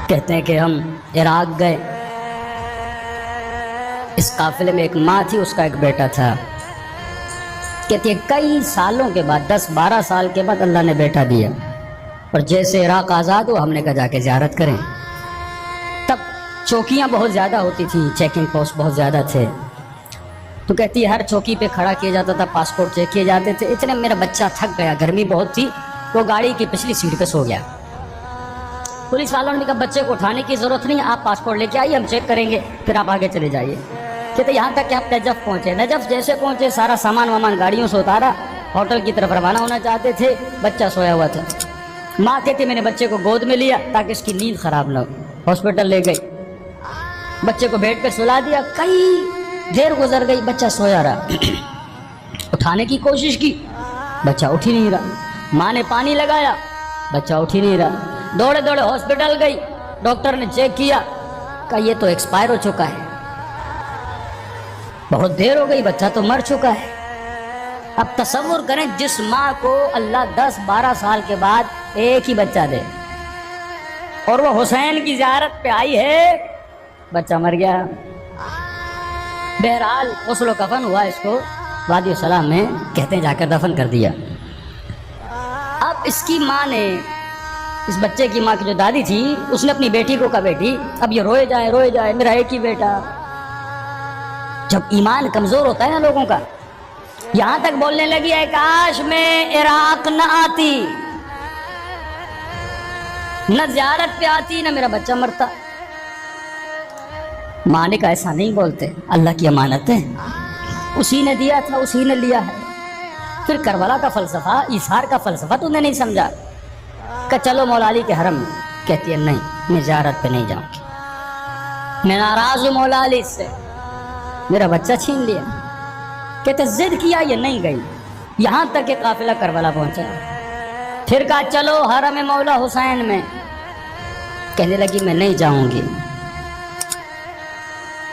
کہتے ہیں کہ ہم عراق گئے، اس قافلے میں ایک ماں تھی، اس کا ایک بیٹا تھا۔ کہتی ہے کئی سالوں کے بعد، 10-12 سال کے بعد اللہ نے بیٹا دیا، اور جیسے عراق آزاد ہو ہم نے کہا جا کے زیارت کریں۔ تب چوکیاں بہت زیادہ ہوتی تھی، چیکنگ پوسٹ بہت زیادہ تھے، تو کہتی ہے ہر چوکی پہ کھڑا کیا جاتا تھا، پاسپورٹ چیک کیے جاتے تھے۔ اتنے میرا بچہ تھک گیا، گرمی بہت تھی، وہ گاڑی کی پچھلی سیٹ پہ سو گیا۔ پولیس والوں نے کہا بچے کو اٹھانے کی ضرورت نہیں، آپ پاسپورٹ لے کے آئیے، ہم چیک کریں گے، پھر آپ آگے چلے جائیے۔ کہتے یہاں تک کہ آپ نجف پہنچے۔ نجف جیسے پہنچے سارا سامان وامان گاڑیوں سے اتارا، ہوٹل کی طرف روانہ ہونا چاہتے تھے، بچہ سویا ہوا تھا۔ ماں کہتی میں نے بچے کو گود میں لیا تاکہ اس کی نیند خراب نہ ہو، ہاسپٹل لے گئی، بچے کو بیڈ پہ سلا دیا۔ کئی دیر گزر گئی، بچہ سویا رہا۔ اٹھانے کی کوشش کی، بچہ اٹھ ہی نہیں رہا۔ ماں نے پانی لگایا، بچہ اٹھ ہی نہیں رہا۔ دوڑے دوڑے ہاسپٹل گئی، ڈاکٹر نے چیک کیا، کہا یہ تو ایکسپائر ہو چکا ہے، بہت دیر ہو گئی، بچہ تو مر چکا ہے۔ اب تصور کریں جس ماں کو اللہ 10-12 سال کے بعد ایک ہی بچہ دے، اور وہ حسین کی زیارت پہ آئی ہے، بچہ مر گیا۔ بہرحال غسل و کفن ہوا، اس کو وادی السلام میں کہتے ہیں جا کر دفن کر دیا۔ اب اس کی ماں نے، اس بچے کی ماں کی جو دادی تھی، اس نے اپنی بیٹی کو کہا بیٹی اب یہ روئے جائے میرا ایک ہی بیٹا۔ جب ایمان کمزور ہوتا ہے نا لوگوں کا، یہاں تک بولنے لگی ہے کاش میں عراق نہ آتی، نہ زیارت پہ آتی، نہ میرا بچہ مرتا۔ ماں نے کہا ایسا نہیں بولتے، اللہ کی امانت ہے، اسی نے دیا تھا، اسی نے لیا ہے۔ پھر کربلا کا فلسفہ، ایثار کا فلسفہ تو نے نہیں سمجھا کہ چلو مولا علی کے حرم میں۔ کہتی ہے نہیں، میں زیارت پہ نہیں جاؤں گی، میں ناراض ہوں مولا علی سے، میرا بچہ چھین لیا۔ کہتے ضد کیا، یہ نہیں گئی، یہاں تک کہ قافلہ کربلا پہنچا۔ پھر کہا چلو حرم مولا حسین میں، کہنے لگی میں نہیں جاؤں گی،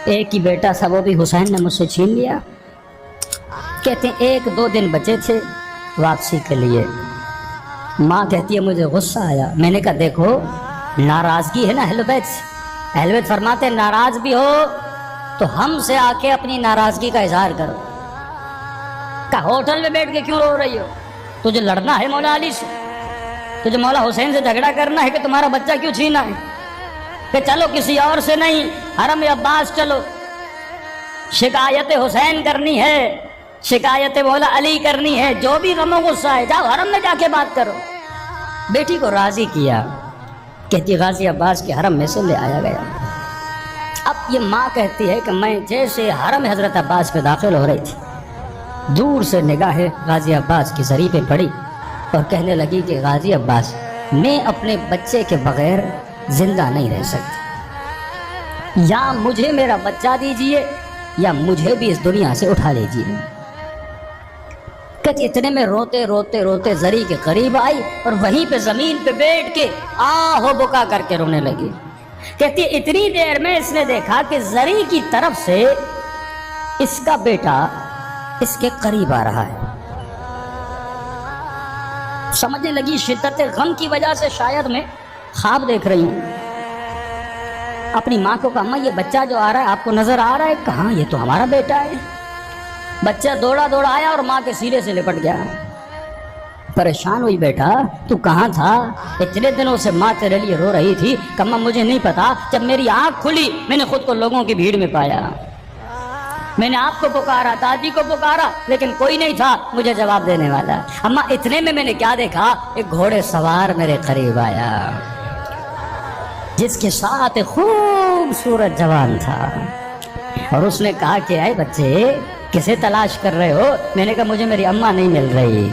ایک ہی بیٹا تھا، وہ بھی حسین نے مجھ سے چھین لیا۔ کہتے ہیں 1-2 دن بچے تھے واپسی کے لیے۔ ماں کہتی ہے مجھے غصہ آیا، میں نے کہا دیکھو ناراضگی ہے نا اہل بیت سے، اہل بیت فرماتے ہیں ناراض بھی ہو تو ہم سے آ کے اپنی ناراضگی کا اظہار کرو۔ کہا ہوٹل میں بیٹھ کے کیوں رو رہی ہو، تجھے لڑنا ہے مولا علی سے، تجھے مولا حسین سے جھگڑا کرنا ہے کہ تمہارا بچہ کیوں چھینا ہے؟ کہ چلو کسی اور سے نہیں، حرم عباس چلو، شکایت حسین کرنی ہے، شکایت مولا علی کرنی ہے، جو بھی غم و غصہ ہے جاؤ حرم میں جا کے بات کرو۔ بیٹی کو راضی کیا، کہتی غازی عباس کے حرم میں سے لے آیا گیا۔ اب یہ ماں کہتی ہے کہ میں جیسے حرم حضرت عباس پہ داخل ہو رہی تھی، دور سے نگاہ غازی عباس کی زری پہ پڑی اور کہنے لگی کہ غازی عباس میں اپنے بچے کے بغیر زندہ نہیں رہ سکتی، یا مجھے میرا بچہ دیجئے یا مجھے بھی اس دنیا سے اٹھا لیجئے۔ کہتی اتنے میں روتے روتے روتے زری کے قریب آئی اور وہیں پہ زمین پہ بیٹھ کے آہو بکا کر کے رونے لگی۔ کہتی اتنی دیر میں اس نے دیکھا کہ زری کی طرف سے اس کا بیٹا اس کے قریب آ رہا ہے۔ سمجھنے لگی شدت غم کی وجہ سے شاید میں خواب دیکھ رہی ہوں۔ اپنی ماں کو کہا اماں یہ بچہ جو آ رہا ہے آپ کو نظر آ رہا ہے؟ کہاں، یہ تو ہمارا بیٹا ہے۔ بچہ دوڑا دوڑا آیا اور ماں کے سینے سے لپٹ گیا۔ پریشان ہوئی بیٹا تو کہاں تھا؟ اتنے دنوں سے ماں تیرے لیے رو رہی تھی۔ کہ اماں مجھے نہیں پتا، جب میری آنکھ کھلی میں نے خود کو لوگوں کی بھیڑ میں پایا، میں نے آپ کو پکارا، دادی کو پکارا، لیکن کوئی نہیں تھا مجھے جواب دینے والا۔ اماں اتنے میں نے کیا دیکھا، ایک گھوڑے سوار میرے قریب آیا جس کے ساتھ ایک خوبصورت جوان تھا، اور اس نے کہا کہ اے بچے کسے تلاش کر رہے ہو؟ میں نے کہا مجھے میری اماں نہیں مل رہی۔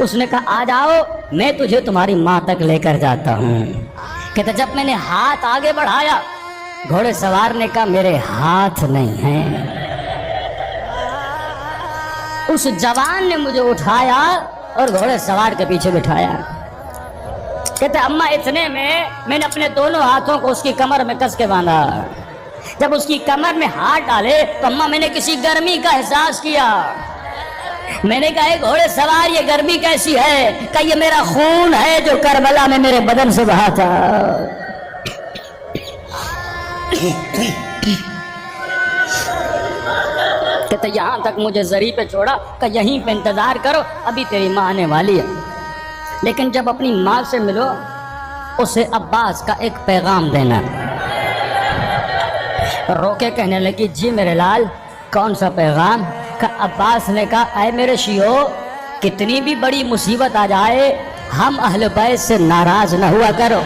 اس نے کہا آ جاؤ میں تجھے تمہاری ماں تک لے کر جاتا ہوں۔ کہتا جب میں نے ہاتھ آگے بڑھایا گھوڑے سوار نے کہا میرے ہاتھ نہیں ہیں۔ اس جوان نے مجھے اٹھایا اور گھوڑے سوار کے پیچھے بٹھایا۔ کہتے اماں اتنے میں نے اپنے دونوں ہاتھوں کو اس کی کمر میں کس کے باندھا۔ جب اس کی کمر میں ہاتھ ڈالے تو اماں میں نے کسی گرمی کا احساس کیا۔ میں نے کہا گھوڑے سوار یہ گرمی کیسی ہے؟ کہ یہ میرا خون ہے جو کربلا میں میرے بدن سے بہا تھا۔ کہتے یہاں تک مجھے زری پہ چھوڑا کہ یہیں پہ انتظار کرو، ابھی تیری ماں آنے والی ہے۔ لیکن جب اپنی ماں سے ملو، اسے عباس کا ایک پیغام دینا۔ رو کے کہنے لگی جی میرے لال کون سا پیغام؟ کہ عباس نے کہا اے میرے شیو، کتنی بھی بڑی مصیبت آ جائے ہم اہل بیت سے ناراض نہ ہوا کرو،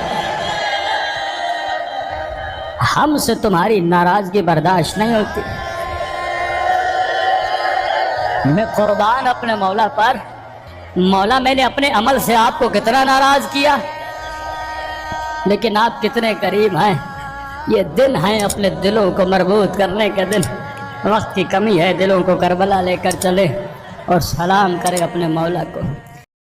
ہم سے تمہاری ناراضگی برداشت نہیں ہوتی۔ میں قربان اپنے مولا پر، مولا میں نے اپنے عمل سے آپ کو کتنا ناراض کیا، لیکن آپ کتنے قریب ہیں۔ یہ دن ہیں اپنے دلوں کو مربوط کرنے کے دن، وقت کی کمی ہے، دلوں کو کربلا لے کر چلے اور سلام کرے اپنے مولا کو۔